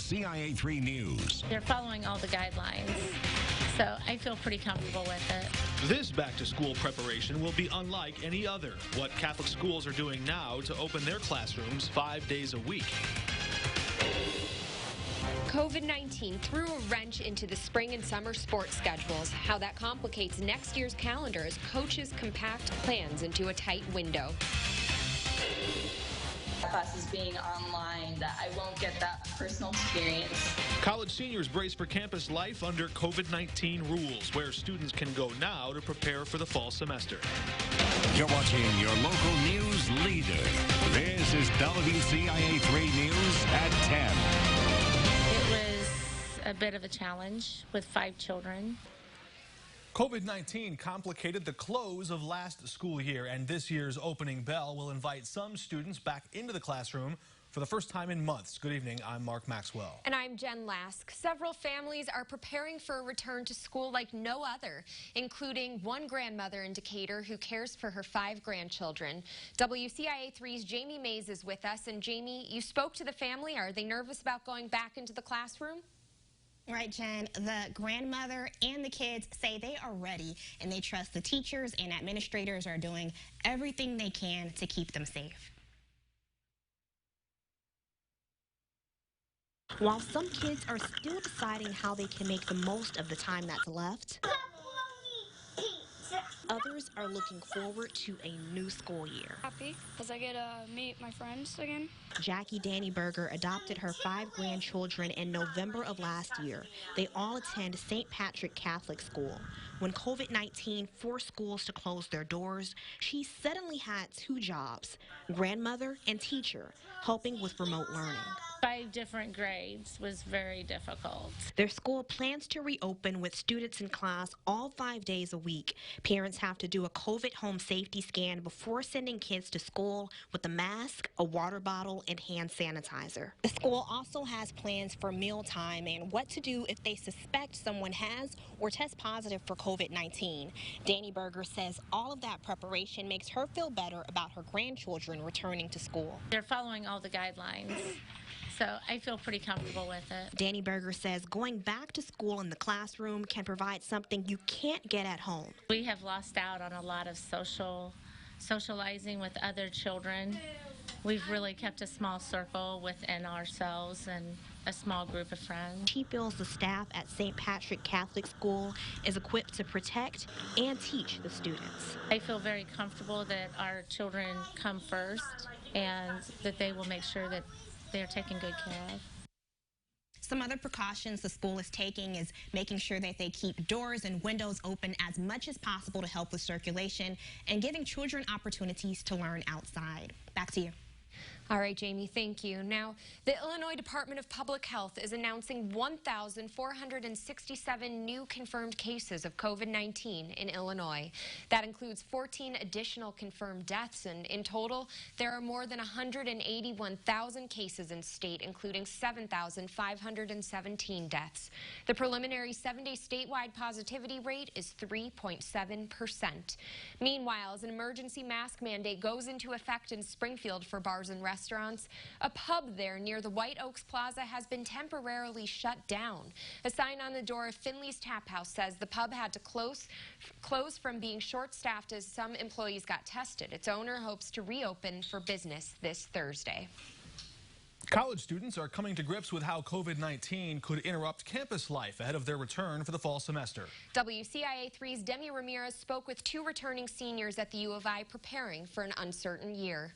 WCIA 3 News. They're following all the guidelines, so I feel pretty comfortable with it. This back-to-school preparation will be unlike any other. What Catholic schools are doing now to open their classrooms 5 days a week. COVID-19 threw a wrench into the spring and summer sports schedules. How that complicates next year's calendar as coaches compact plans into a tight window. Classes being online, that I won't get that personal experience. College seniors brace for campus life under COVID-19 rules, where students can go now to prepare for the fall semester. You're watching your local news leader. This is WCIA 3 News at 10. It was a bit of a challenge with 5 children. COVID-19 complicated the close of last school year, and this year's opening bell will invite some students back into the classroom for the first time in months. Good evening, I'm Mark Maxwell. And I'm Jen Lask. Several families are preparing for a return to school like no other, including one grandmother in Decatur who cares for her 5 grandchildren. WCIA 3's Jamie Mays is with us. And Jamie, you spoke to the family. Are they nervous about going back into the classroom? Right, Jen. The grandmother and the kids say they are ready, and they trust the teachers and administrators are doing everything they can to keep them safe. While some kids are still deciding how they can make the most of the time that's left, others are looking forward to a new school year. Happy because I get to meet my friends again. Jackie Dannyberger adopted her 5 grandchildren in November of last year. They all attend St. Patrick Catholic School. When COVID-19 forced schools to close their doors, she suddenly had 2 jobs, grandmother and teacher, helping with remote learning. 5 different grades was very difficult. Their school plans to reopen with students in class all 5 days a week. Parents have to do a COVID home safety scan before sending kids to school with a mask, a water bottle, and hand sanitizer. The school also has plans for mealtime and what to do if they suspect someone has or tests positive for COVID-19. Danny Berger says all of that preparation makes her feel better about her grandchildren returning to school. They're following all the guidelines, so I feel pretty comfortable with it. Danny Berger says going back to school in the classroom can provide something you can't get at home. We have lost out on a lot of socializing with other children. We've really kept a small circle within ourselves and a small group of friends. She feels the staff at St. Patrick Catholic School is equipped to protect and teach the students. I feel very comfortable that our children come first and that they will make sure that they're taken good care of. Some other precautions the school is taking is making sure that they keep doors and windows open as much as possible to help with circulation and giving children opportunities to learn outside. Back to you. All right, Jamie, thank you. Now, the Illinois Department of Public Health is announcing 1,467 new confirmed cases of COVID-19 in Illinois. That includes 14 additional confirmed deaths, and in total, there are more than 181,000 cases in state, including 7,517 deaths. The preliminary 7-day statewide positivity rate is 3.7%. Meanwhile, as an emergency mask mandate goes into effect in Springfield for bars and restaurants, a pub there near the White Oaks Plaza has been temporarily shut down. A sign on the door of Finley's Tap House says the pub had to close from being short-staffed as some employees got tested. Its owner hopes to reopen for business this Thursday. College students are coming to grips with how COVID-19 could interrupt campus life ahead of their return for the fall semester. WCIA 3's Demi Ramirez spoke with 2 returning seniors at the U of I preparing for an uncertain year.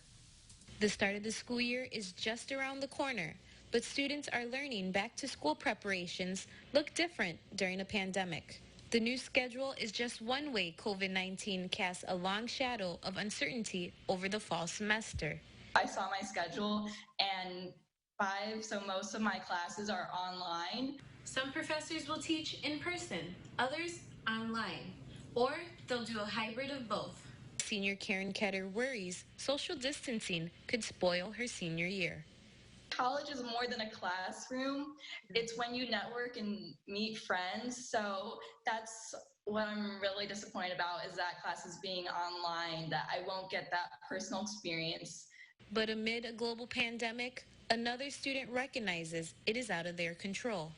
The start of the school year is just around the corner, but students are learning back-to-school preparations look different during a pandemic. The new schedule is just one way COVID-19 casts a long shadow of uncertainty over the fall semester. I saw my schedule and 5, so most of my classes are online. Some professors will teach in person, others online, or they'll do a hybrid of both. Senior Karen Ketter worries social distancing could spoil her senior year. College is more than a classroom. It's when you network and meet friends. So that's what I'm really disappointed about, is that classes being online, that I won't get that personal experience. But amid a global pandemic, Another student recognizes it is out of their control.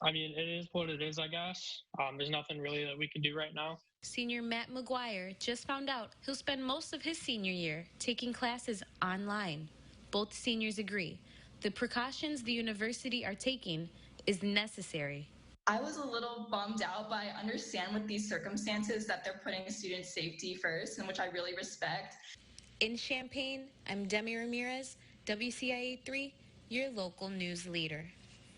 I mean, it is what it is, I guess. There's nothing really that we can do right now. Senior Matt McGuire just found out he'll spend most of his senior year taking classes online. Both seniors agree the precautions the university are taking is necessary. I was a little bummed out, but I understand with these circumstances that they're putting student safety first, and which I really respect. In Champaign, I'm Demi Ramirez, WCIA 3, your local news leader.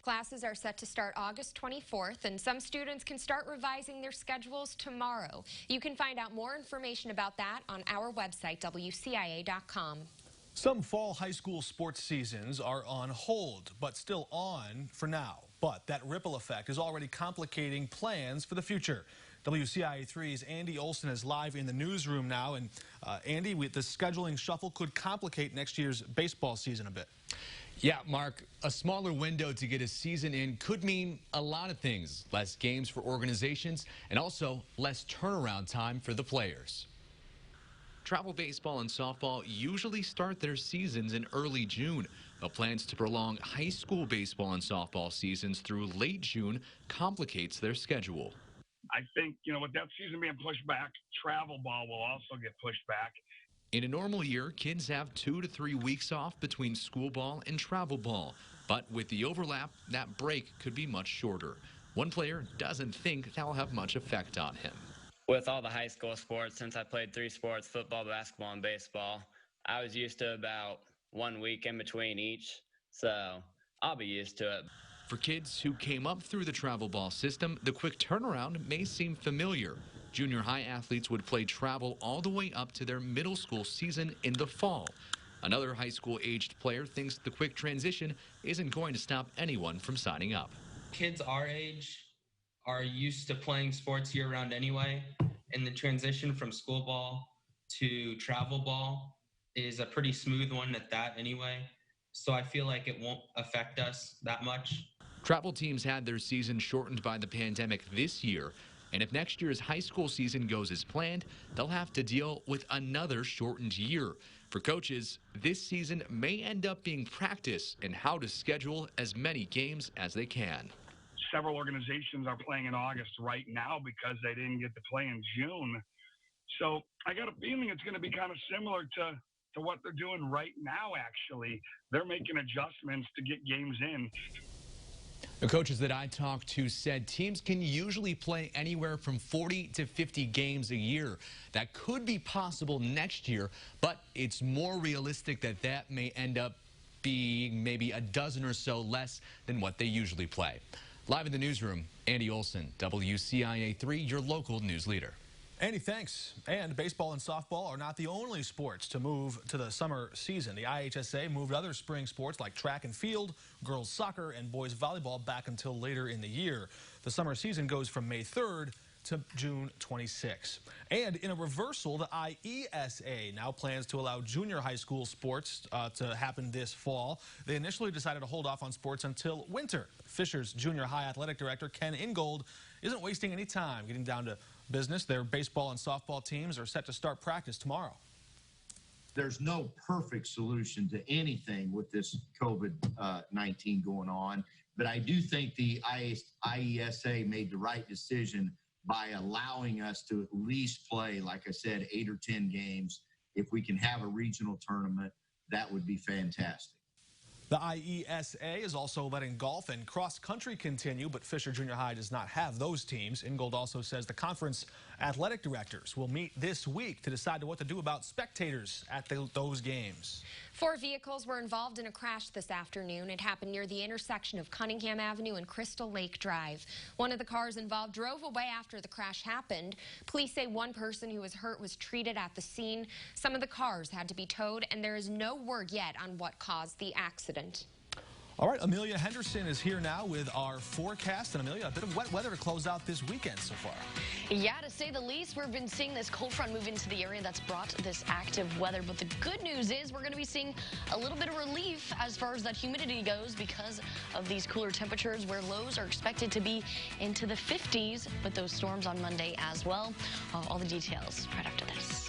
Classes are set to start August 24th, and some students can start revising their schedules tomorrow. You can find out more information about that on our website, WCIA.com. Some fall high school sports seasons are on hold, but still on for now. But that ripple effect is already complicating plans for the future. WCIA 3's Andy Olson is live in the newsroom now. And Andy, the scheduling shuffle could complicate next year's baseball season a bit. Yeah, Mark, a smaller window to get a season in could mean a lot of things. Less games for organizations and also less turnaround time for the players. Travel baseball and softball usually start their seasons in early June. The plans to prolong high school baseball and softball seasons through late June complicates their schedule. I think, with that season being pushed back, travel ball will also get pushed back. In a normal year, kids have 2 to 3 weeks off between school ball and travel ball. But with the overlap, that break could be much shorter. One player doesn't think that'll have much effect on him. With all the high school sports, since I played 3 sports, football, basketball, and baseball, I was used to about 1 week in between each, so I'll be used to it. For kids who came up through the travel ball system, the quick turnaround may seem familiar. Junior high athletes would play travel all the way up to their middle school season in the fall. Another high school aged player thinks the quick transition isn't going to stop anyone from signing up. Kids our age are used to playing sports year-round anyway, and the transition from school ball to travel ball is a pretty smooth one at that anyway, so I feel like it won't affect us that much. Travel teams had their season shortened by the pandemic this year, and if next year's high school season goes as planned, they'll have to deal with another shortened year. For coaches, this season may end up being practice in how to schedule as many games as they can. Several organizations are playing in August right now because they didn't get to play in June. So I got a feeling it's going to be kind of similar to what they're doing right now, actually. They're making adjustments to get games in. The coaches that I talked to said teams can usually play anywhere from 40 to 50 games a year. That could be possible next year, but it's more realistic that that may end up being maybe a dozen or so less than what they usually play. Live in the newsroom, Andy Olson, WCIA 3, your local news leader. Andy, thanks. And baseball and softball are not the only sports to move to the summer season. The IHSA moved other spring sports like track and field, girls soccer, and boys volleyball back until later in the year. The summer season goes from May 3rd to June 26. And in a reversal, the IESA now plans to allow junior high school sports to happen this fall. They initially decided to hold off on sports until winter. Fisher's junior high athletic director, Ken Ingold, isn't wasting any time getting down to business. Their baseball and softball teams are set to start practice tomorrow. There's no perfect solution to anything with this COVID-19 going on, but I do think the IESA made the right decision by allowing us to at least play, like I said, 8 or 10 games. If we can have a regional tournament, that would be fantastic. The IESA is also letting golf and cross-country continue, but Fisher Junior High does not have those teams. Ingold also says the conference athletic directors will meet this week to decide what to do about spectators at those games. 4 vehicles were involved in a crash this afternoon. It happened near the intersection of Cunningham Avenue and Crystal Lake Drive. One of the cars involved drove away after the crash happened. Police say one person who was hurt was treated at the scene. Some of the cars had to be towed, and there is no word yet on what caused the accident. All right, Amelia Henderson is here now with our forecast. And Amelia, a bit of wet weather to close out this weekend so far. Yeah, to say the least, we've been seeing this cold front move into the area that's brought this active weather. But the good news is we're going to be seeing a little bit of relief as far as that humidity goes because of these cooler temperatures where lows are expected to be into the 50s with those storms on Monday as well. All the details right after this.